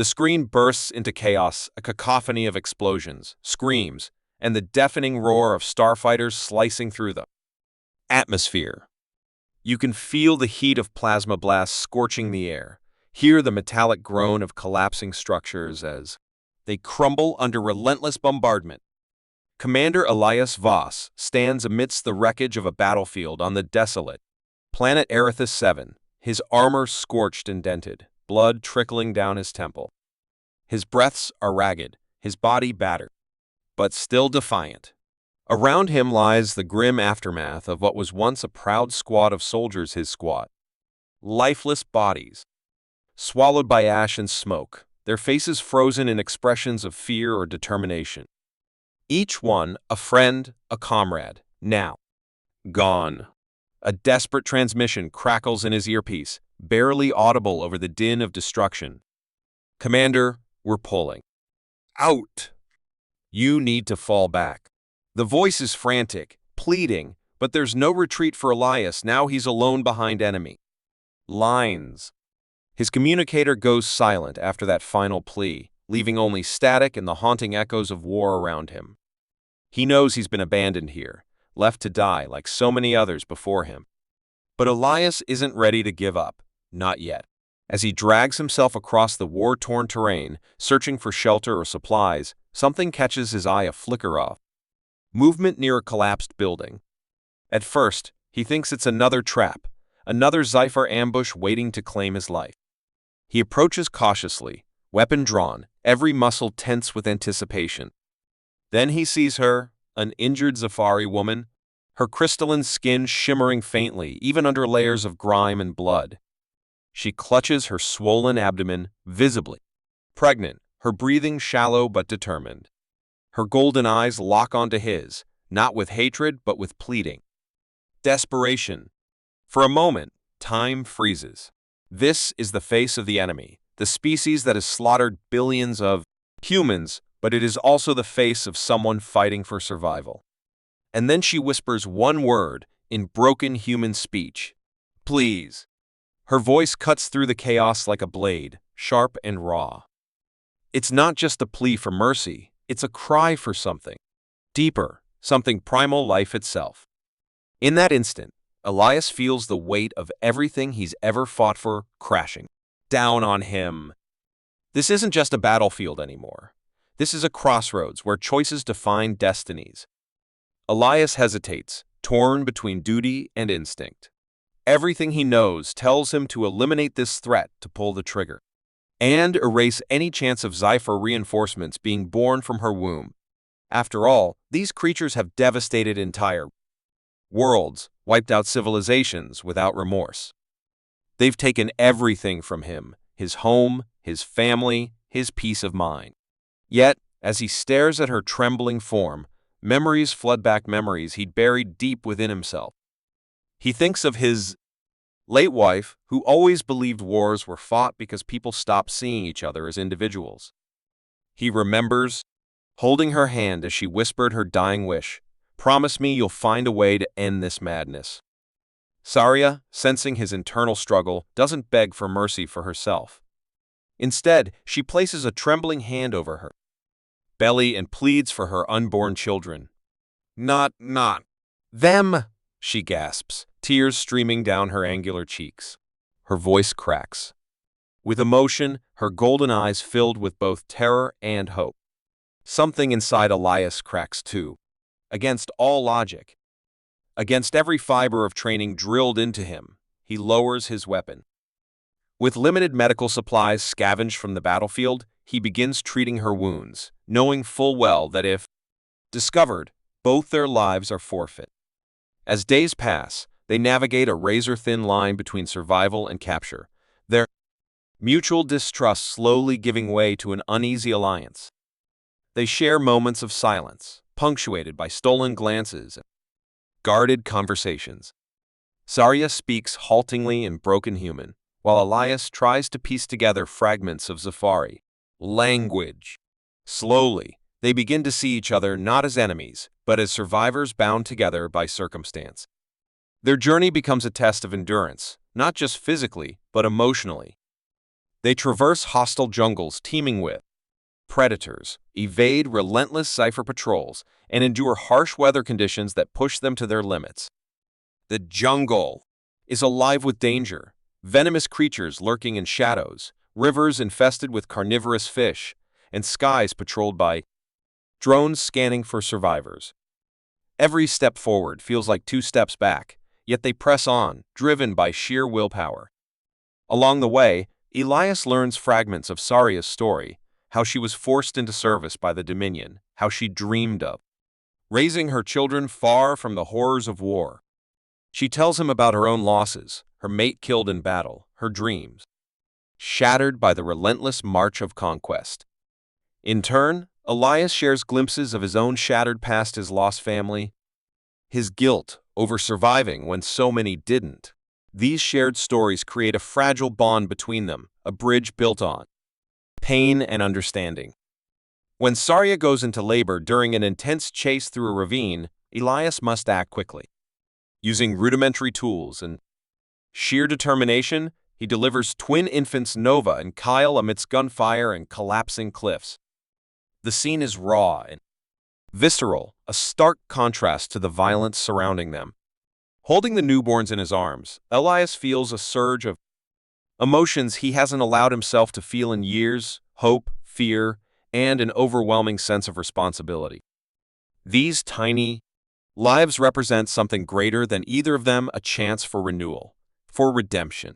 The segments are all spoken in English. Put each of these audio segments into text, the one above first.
The screen bursts into chaos, a cacophony of explosions, screams, and the deafening roar of starfighters slicing through the atmosphere. You can feel the heat of plasma blasts scorching the air, hear the metallic groan of collapsing structures as they crumble under relentless bombardment. Commander Elias Voss stands amidst the wreckage of a battlefield on the desolate planet Erithus 7, his armor scorched and dented, blood trickling down his temple. His breaths are ragged, his body battered, but still defiant. Around him lies the grim aftermath of what was once a proud squad of soldiers, his squad. Lifeless bodies, swallowed by ash and smoke, their faces frozen in expressions of fear or determination. Each one a friend, a comrade, now gone. A desperate transmission crackles in his earpiece, barely audible over the din of destruction. Commander, we're pulling out. You need to fall back. The voice is frantic, pleading, but there's no retreat for Elias. Now he's alone behind enemy lines. His communicator goes silent after that final plea, leaving only static and the haunting echoes of war around him. He knows he's been abandoned here, left to die like so many others before him. But Elias isn't ready to give up, not yet. As he drags himself across the war-torn terrain, searching for shelter or supplies, something catches his eye, a flicker of movement near a collapsed building. At first, he thinks it's another trap, another Sci-Fi ambush waiting to claim his life. He approaches cautiously, weapon drawn, every muscle tense with anticipation. Then he sees her, an injured Sci-Fi woman, her crystalline skin shimmering faintly, even under layers of grime and blood. She clutches her swollen abdomen, visibly pregnant, her breathing shallow but determined. Her golden eyes lock onto his, not with hatred but with pleading desperation. For a moment, time freezes. This is the face of the enemy, the species that has slaughtered billions of humans, but it is also the face of someone fighting for survival. And then she whispers one word in broken human speech. Please. Her voice cuts through the chaos like a blade, sharp and raw. It's not just a plea for mercy, it's a cry for something deeper, something primal, life itself. In that instant, Elias feels the weight of everything he's ever fought for crashing down on him. This isn't just a battlefield anymore. This is a crossroads where choices define destinies. Elias hesitates, torn between duty and instinct. Everything he knows tells him to eliminate this threat, to pull the trigger, and erase any chance of Sci-Fi reinforcements being born from her womb. After all, these creatures have devastated entire worlds, wiped out civilizations without remorse. They've taken everything from him, his home, his family, his peace of mind. Yet, as he stares at her trembling form, memories flood back, memories he'd buried deep within himself. He thinks of his late wife, who always believed wars were fought because people stopped seeing each other as individuals. He remembers holding her hand as she whispered her dying wish, "Promise me you'll find a way to end this madness." Saria, sensing his internal struggle, doesn't beg for mercy for herself. Instead, she places a trembling hand over her belly and pleads for her unborn children. Not them, she gasps, tears streaming down her angular cheeks. Her voice cracks with emotion, her golden eyes filled with both terror and hope. Something inside Elias cracks too. Against all logic, against every fiber of training drilled into him, he lowers his weapon. With limited medical supplies scavenged from the battlefield, he begins treating her wounds, knowing full well that if discovered, both their lives are forfeit. As days pass, they navigate a razor-thin line between survival and capture, their mutual distrust slowly giving way to an uneasy alliance. They share moments of silence, punctuated by stolen glances and guarded conversations. Saria speaks haltingly in broken human, while Elias tries to piece together fragments of Sci-Fi language. Slowly, they begin to see each other not as enemies, but as survivors bound together by circumstance. Their journey becomes a test of endurance, not just physically, but emotionally. They traverse hostile jungles teeming with predators, evade relentless cipher patrols, and endure harsh weather conditions that push them to their limits. The jungle is alive with danger, venomous creatures lurking in shadows, rivers infested with carnivorous fish, and skies patrolled by drones scanning for survivors. Every step forward feels like 2 steps back, yet they press on, driven by sheer willpower. Along the way, Elias learns fragments of Saria's story, how she was forced into service by the Dominion, how she dreamed of raising her children far from the horrors of war. She tells him about her own losses, her mate killed in battle, her dreams shattered by the relentless march of conquest. In turn, Elias shares glimpses of his own shattered past, his lost family, his guilt over surviving when so many didn't. These shared stories create a fragile bond between them, a bridge built on pain and understanding. When Saria goes into labor during an intense chase through a ravine, Elias must act quickly. Using rudimentary tools and sheer determination, he delivers twin infants Nova and Kyle amidst gunfire and collapsing cliffs. The scene is raw and visceral, a stark contrast to the violence surrounding them. Holding the newborns in his arms, Elias feels a surge of emotions he hasn't allowed himself to feel in years: hope, fear, and an overwhelming sense of responsibility. These tiny lives represent something greater than either of them, a chance for renewal, for redemption.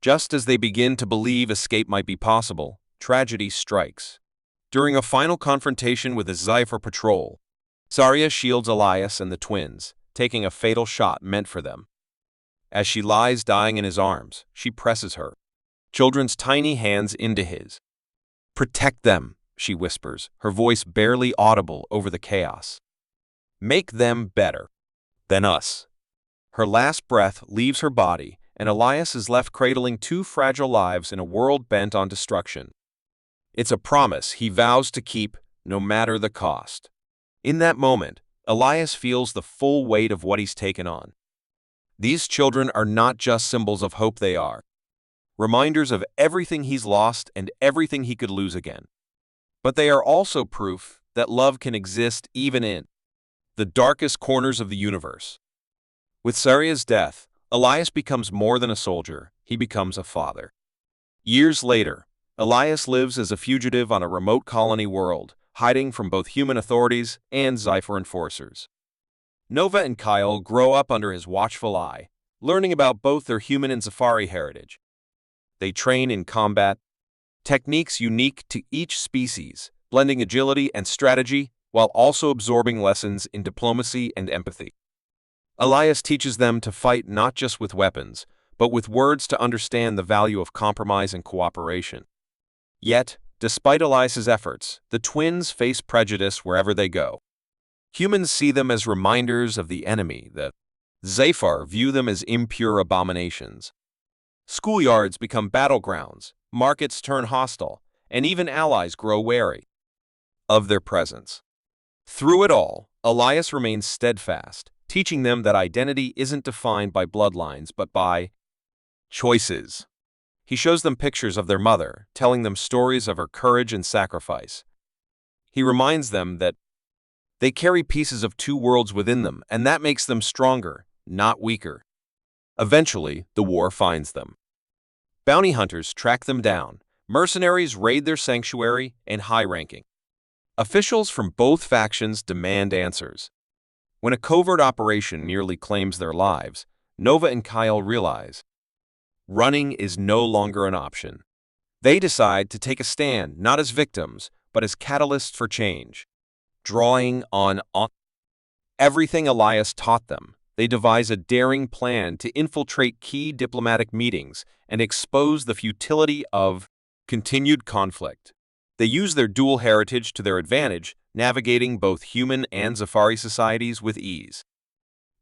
Just as they begin to believe escape might be possible, tragedy strikes. During a final confrontation with the Zephyr patrol, Saria shields Elias and the twins, taking a fatal shot meant for them. As she lies dying in his arms, she presses her children's tiny hands into his. "Protect them," she whispers, her voice barely audible over the chaos. "Make them better than us." Her last breath leaves her body, and Elias is left cradling 2 fragile lives in a world bent on destruction. It's a promise he vows to keep, no matter the cost. In that moment, Elias feels the full weight of what he's taken on. These children are not just symbols of hope, they are reminders of everything he's lost and everything he could lose again. But they are also proof that love can exist even in the darkest corners of the universe. With Saria's death, Elias becomes more than a soldier, he becomes a father. Years later, Elias lives as a fugitive on a remote colony world, hiding from both human authorities and Zephyr enforcers. Nova and Kyle grow up under his watchful eye, learning about both their human and Safari heritage. They train in combat techniques unique to each species, blending agility and strategy while also absorbing lessons in diplomacy and empathy. Elias teaches them to fight not just with weapons, but with words, to understand the value of compromise and cooperation. Yet, despite Elias's efforts, the twins face prejudice wherever they go. Humans see them as reminders of the enemy, the Zephyr view them as impure abominations. Schoolyards become battlegrounds, markets turn hostile, and even allies grow wary of their presence. Through it all, Elias remains steadfast, teaching them that identity isn't defined by bloodlines but by choices. He shows them pictures of their mother, telling them stories of her courage and sacrifice. He reminds them that they carry pieces of 2 worlds within them, and that makes them stronger, not weaker. Eventually, the war finds them. Bounty hunters track them down, mercenaries raid their sanctuary, and high-ranking officials from both factions demand answers. When a covert operation nearly claims their lives, Nova and Kyle realize running is no longer an option. They decide to take a stand, not as victims, but as catalysts for change. Drawing on everything Elias taught them, they devise a daring plan to infiltrate key diplomatic meetings and expose the futility of continued conflict. They use their dual heritage to their advantage, navigating both human and Zafari societies with ease.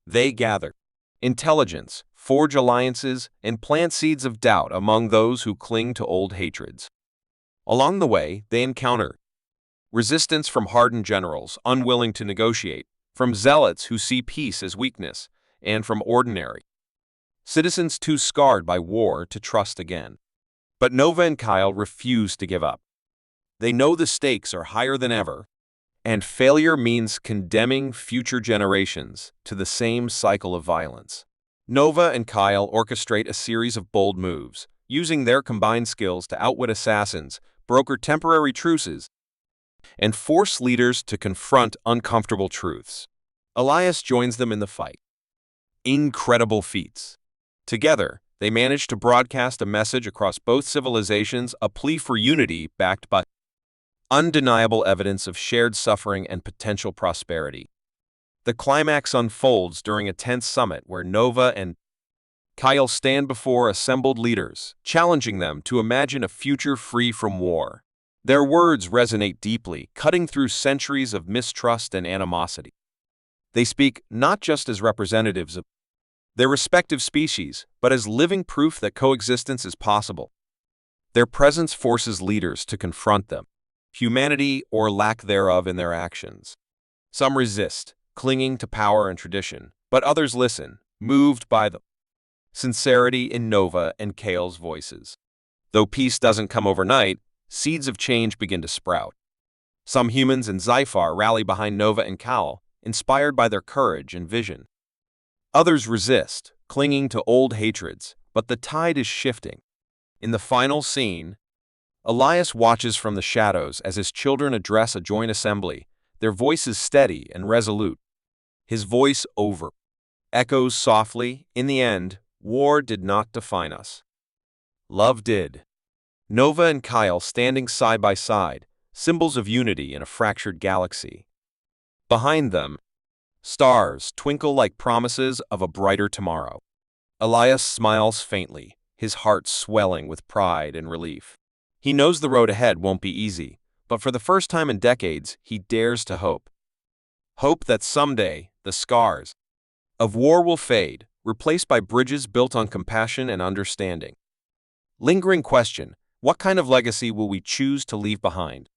They gather intelligence, forge alliances, and plant seeds of doubt among those who cling to old hatreds. Along the way, they encounter resistance from hardened generals unwilling to negotiate, from zealots who see peace as weakness, and from ordinary citizens too scarred by war to trust again. But Nova and Kyle refuse to give up. They know the stakes are higher than ever, and failure means condemning future generations to the same cycle of violence. Nova and Kyle orchestrate a series of bold moves, using their combined skills to outwit assassins, broker temporary truces, and force leaders to confront uncomfortable truths. Elias joins them in the fight. Incredible feats. Together, they manage to broadcast a message across both civilizations, a plea for unity backed by undeniable evidence of shared suffering and potential prosperity. The climax unfolds during a tense summit where Nova and Kyle stand before assembled leaders, challenging them to imagine a future free from war. Their words resonate deeply, cutting through centuries of mistrust and animosity. They speak not just as representatives of their respective species, but as living proof that coexistence is possible. Their presence forces leaders to confront them, humanity or lack thereof in their actions. Some resist, clinging to power and tradition, but others listen, moved by the sincerity in Nova and Kyle's voices. Though peace doesn't come overnight, seeds of change begin to sprout. Some humans in Sci-Fi rally behind Nova and Kyle, inspired by their courage and vision. Others resist, clinging to old hatreds, but the tide is shifting. In the final scene, Elias watches from the shadows as his children address a joint assembly, their voices steady and resolute. His voice echoes softly, "In the end, war did not define us. Love did." Nova and Kyle standing side by side, symbols of unity in a fractured galaxy. Behind them, stars twinkle like promises of a brighter tomorrow. Elias smiles faintly, his heart swelling with pride and relief. He knows the road ahead won't be easy, but for the first time in decades, he dares to hope. Hope that someday, the scars of war will fade, replaced by bridges built on compassion and understanding. Lingering question, what kind of legacy will we choose to leave behind?